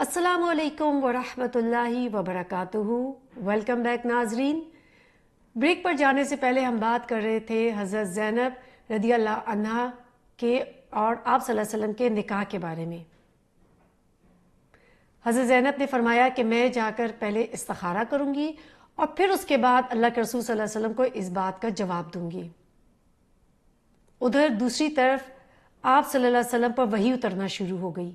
السلام علیکم ورحمۃ اللہ وبرکاتہ۔ ویلکم بیک ناظرین۔ بریک پر جانے سے پہلے ہم بات کر رہے تھے حضرت زینب رضی اللہ عنہا کے اور آپ صلی اللہ علیہ وسلم کے نکاح کے بارے میں۔ حضرت زینب نے فرمایا کہ میں جا کر پہلے استخارہ کروں گی اور پھر اس کے بعد اللہ کے رسول صلی اللہ علیہ وسلم کو اس بات کا جواب دوں گی۔ ادھر دوسری طرف آپ صلی اللہ علیہ وسلم پر وحی اترنا شروع ہو گئی۔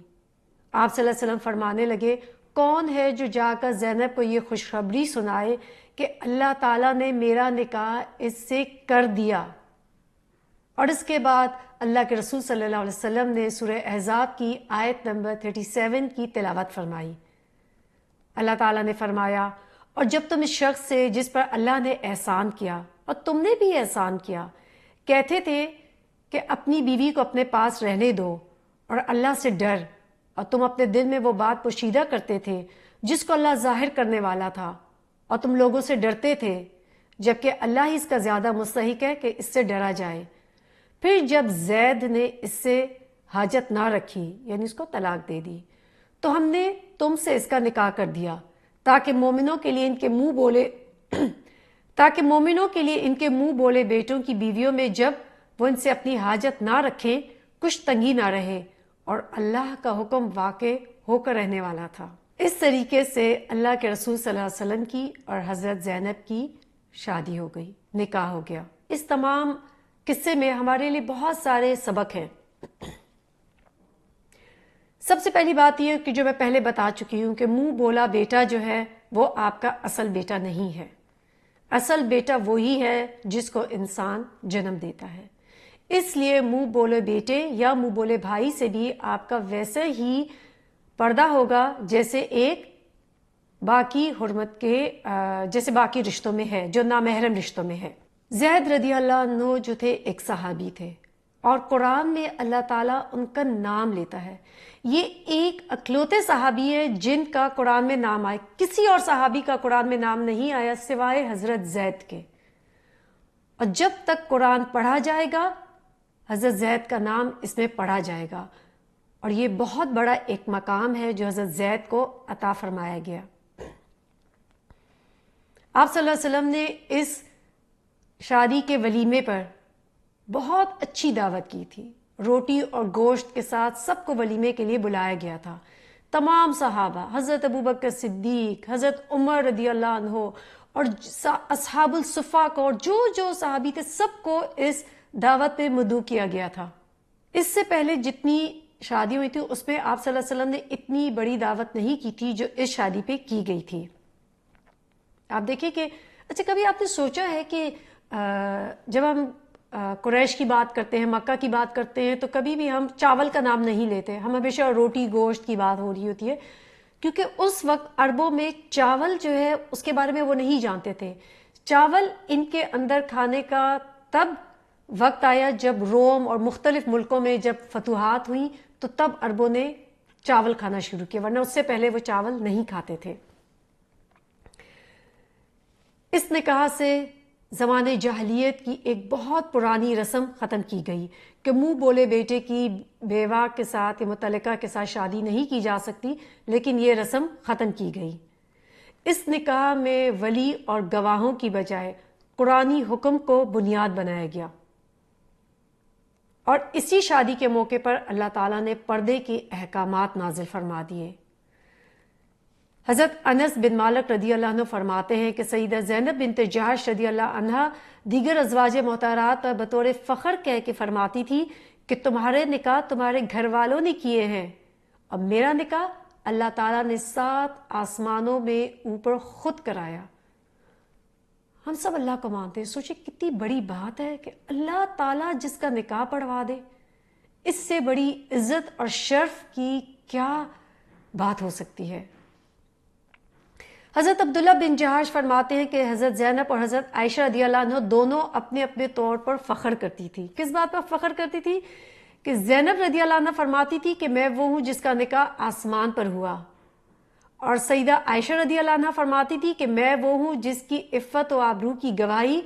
آپ صلی اللہ علیہ وسلم فرمانے لگے، کون ہے جو جا کر زینب کو یہ خوشخبری سنائے کہ اللہ تعالیٰ نے میرا نکاح اس سے کر دیا۔ اور اس کے بعد اللہ کے رسول صلی اللہ علیہ وسلم نے سورہ احزاب کی آیت نمبر 37 کی تلاوت فرمائی۔ اللہ تعالیٰ نے فرمایا، اور جب تم اس شخص سے جس پر اللہ نے احسان کیا اور تم نے بھی احسان کیا کہتے تھے کہ اپنی بیوی کو اپنے پاس رہنے دو اور اللہ سے ڈر، اور تم اپنے دل میں وہ بات پوشیدہ کرتے تھے جس کو اللہ ظاہر کرنے والا تھا، اور تم لوگوں سے ڈرتے تھے جبکہ اللہ ہی اس کا زیادہ مستحق ہے کہ اس سے ڈرا جائے۔ پھر جب زید نے اس سے حاجت نہ رکھی، یعنی اس کو طلاق دے دی، تو ہم نے تم سے اس کا نکاح کر دیا تاکہ مومنوں کے لیے ان کے منہ بولے بیٹوں کی بیویوں میں جب وہ ان سے اپنی حاجت نہ رکھیں کچھ تنگی نہ رہے، اور اللہ کا حکم واقع ہو کر رہنے والا تھا۔ اس طریقے سے اللہ کے رسول صلی اللہ علیہ وسلم کی اور حضرت زینب کی شادی ہو گئی، نکاح ہو گیا۔ اس تمام قصے میں ہمارے لیے بہت سارے سبق ہیں۔ سب سے پہلی بات یہ کہ جو میں پہلے بتا چکی ہوں کہ منہ بولا بیٹا جو ہے وہ آپ کا اصل بیٹا نہیں ہے۔ اصل بیٹا وہی ہے جس کو انسان جنم دیتا ہے۔ اس لیے منہ بولے بیٹے یا منہ بولے بھائی سے بھی آپ کا ویسے ہی پردہ ہوگا جیسے باقی رشتوں میں ہے، جو نامحرم رشتوں میں ہے۔ زید رضی اللہ عنہ جو تھے ایک صحابی تھے، اور قرآن میں اللہ تعالیٰ ان کا نام لیتا ہے۔ یہ ایک اکلوتے صحابی ہے جن کا قرآن میں نام آئے، کسی اور صحابی کا قرآن میں نام نہیں آیا سوائے حضرت زید کے۔ اور جب تک قرآن پڑھا جائے گا حضرت زید کا نام اس میں پڑھا جائے گا، اور یہ بہت بڑا ایک مقام ہے جو حضرت زید کو عطا فرمایا گیا۔ آپ صلی اللہ علیہ وسلم نے اس شادی کے ولیمے پر بہت اچھی دعوت کی تھی، روٹی اور گوشت کے ساتھ سب کو ولیمے کے لیے بلایا گیا تھا۔ تمام صحابہ، حضرت ابوبکر صدیق، حضرت عمر رضی اللہ عنہ اور اصحاب الصفہ کو، اور جو صحابی تھے سب کو اس دعوت پہ مدعو کیا گیا تھا۔ اس سے پہلے جتنی شادی ہوئی تھی اس میں آپ صلی اللہ علیہ وسلم نے اتنی بڑی دعوت نہیں کی تھی جو اس شادی پہ کی گئی تھی۔ آپ دیکھیں کہ اچھا کبھی آپ نے سوچا ہے کہ جب ہم قریش کی بات کرتے ہیں، مکہ کی بات کرتے ہیں، تو کبھی بھی ہم چاول کا نام نہیں لیتے، ہم ہمیشہ روٹی گوشت کی بات ہو رہی ہوتی ہے، کیونکہ اس وقت عربوں میں چاول جو ہے اس کے بارے میں وہ نہیں جانتے تھے۔ چاول ان کے اندر کھانے کا تب وقت آیا جب روم اور مختلف ملکوں میں جب فتوحات ہوئیں تو تب عربوں نے چاول کھانا شروع کیا، ورنہ اس سے پہلے وہ چاول نہیں کھاتے تھے۔ اس نکاح سے زمانے جاہلیت کی ایک بہت پرانی رسم ختم کی گئی کہ منہ بولے بیٹے کی بیوہ کے ساتھ یا متعلقہ کے ساتھ شادی نہیں کی جا سکتی، لیکن یہ رسم ختم کی گئی۔ اس نکاح میں ولی اور گواہوں کی بجائے قرآنی حکم کو بنیاد بنایا گیا، اور اسی شادی کے موقع پر اللہ تعالیٰ نے پردے کے احکامات نازل فرما دیے۔ حضرت انس بن مالک رضی اللہ عنہ فرماتے ہیں کہ سیدہ زینب بنت جحش رضی اللہ عنہا دیگر ازواج محترمات پر بطور فخر کہہ کے فرماتی تھی کہ تمہارے نکاح تمہارے گھر والوں نے کیے ہیں، اور میرا نکاح اللہ تعالیٰ نے 7 آسمانوں میں اوپر خود کرایا۔ ہم سب اللہ کو مانتے ہیں، سوچیں کتنی بڑی بات ہے کہ اللہ تعالیٰ جس کا نکاح پڑھوا دے، اس سے بڑی عزت اور شرف کی کیا بات ہو سکتی ہے۔ حضرت عبداللہ بن جحش فرماتے ہیں کہ حضرت زینب اور حضرت عائشہ رضی اللہ عنہ دونوں اپنے اپنے طور پر فخر کرتی تھی۔ کس بات پر فخر کرتی تھی؟ کہ زینب رضی اللہ عنہ فرماتی تھی کہ میں وہ ہوں جس کا نکاح آسمان پر ہوا، اور سیدہ عائشہ رضی اللہ عنہ فرماتی تھی کہ میں وہ ہوں جس کی عفت و آبرو کی گواہی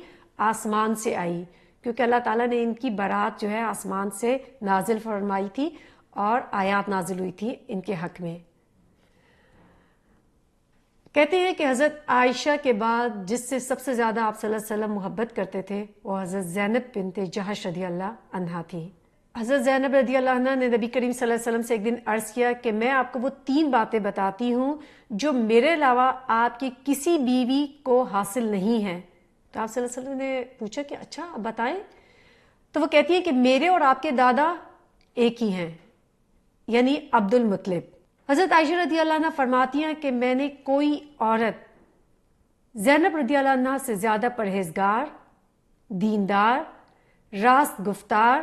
آسمان سے آئی، کیونکہ اللہ تعالیٰ نے ان کی برات جو ہے آسمان سے نازل فرمائی تھی اور آیات نازل ہوئی تھی ان کے حق میں۔ کہتے ہیں کہ حضرت عائشہ کے بعد جس سے سب سے زیادہ آپ صلی اللہ علیہ وسلم محبت کرتے تھے وہ حضرت زینب بنت جحش رضی اللہ عنہا تھی۔ حضرت زینب رضی اللہ عنہ نے نبی کریم صلی اللہ علیہ وسلم سے ایک دن عرض کیا کہ میں آپ کو وہ 3 باتیں بتاتی ہوں جو میرے علاوہ آپ کی کسی بیوی کو حاصل نہیں ہیں۔ تو آپ صلی اللہ علیہ وسلم نے پوچھا کہ اچھا آپ بتائیں؟ تو وہ کہتی ہے کہ میرے اور آپ کے دادا ایک ہی ہیں، یعنی عبد المطلب۔ حضرت عائشہ رضی اللہ عنہ فرماتی ہیں کہ میں نے کوئی عورت زینب رضی اللہ عنہ سے زیادہ پرہیزگار، دیندار، راست گفتار،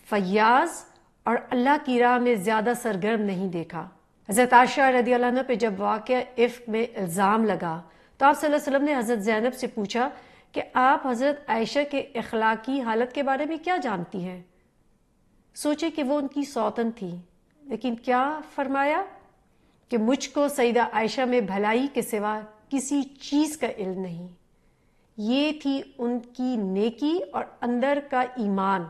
فیاض اور اللہ کی راہ میں زیادہ سرگرم نہیں دیکھا۔ حضرت عائشہ رضی اللہ عنہ پہ جب واقعہ افک میں الزام لگا تو آپ صلی اللہ علیہ وسلم نے حضرت زینب سے پوچھا کہ آپ حضرت عائشہ کے اخلاقی حالت کے بارے میں کیا جانتی ہیں؟ سوچے کہ وہ ان کی سوتن تھی، لیکن کیا فرمایا کہ مجھ کو سیدہ عائشہ میں بھلائی کے سوا کسی چیز کا علم نہیں۔ یہ تھی ان کی نیکی اور اندر کا ایمان۔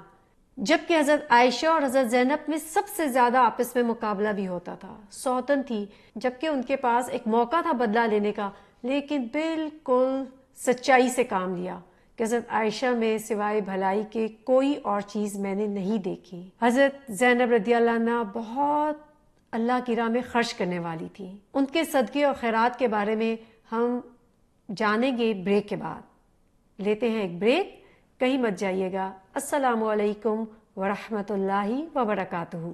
جبکہ حضرت عائشہ اور حضرت زینب میں سب سے زیادہ آپس میں مقابلہ بھی ہوتا تھا، سوتن تھی، جبکہ ان کے پاس ایک موقع تھا بدلہ لینے کا، لیکن بالکل سچائی سے کام لیا کہ حضرت عائشہ میں سوائے بھلائی کے کوئی اور چیز میں نے نہیں دیکھی۔ حضرت زینب رضی اللہ عنہ بہت اللہ کی راہ میں خرچ کرنے والی تھی۔ ان کے صدقے اور خیرات کے بارے میں ہم جانیں گے بریک کے بعد۔ لیتے ہیں ایک بریک، کہیں مت جائیے گا۔ السلام علیکم ورحمۃ اللہ وبرکاتہ۔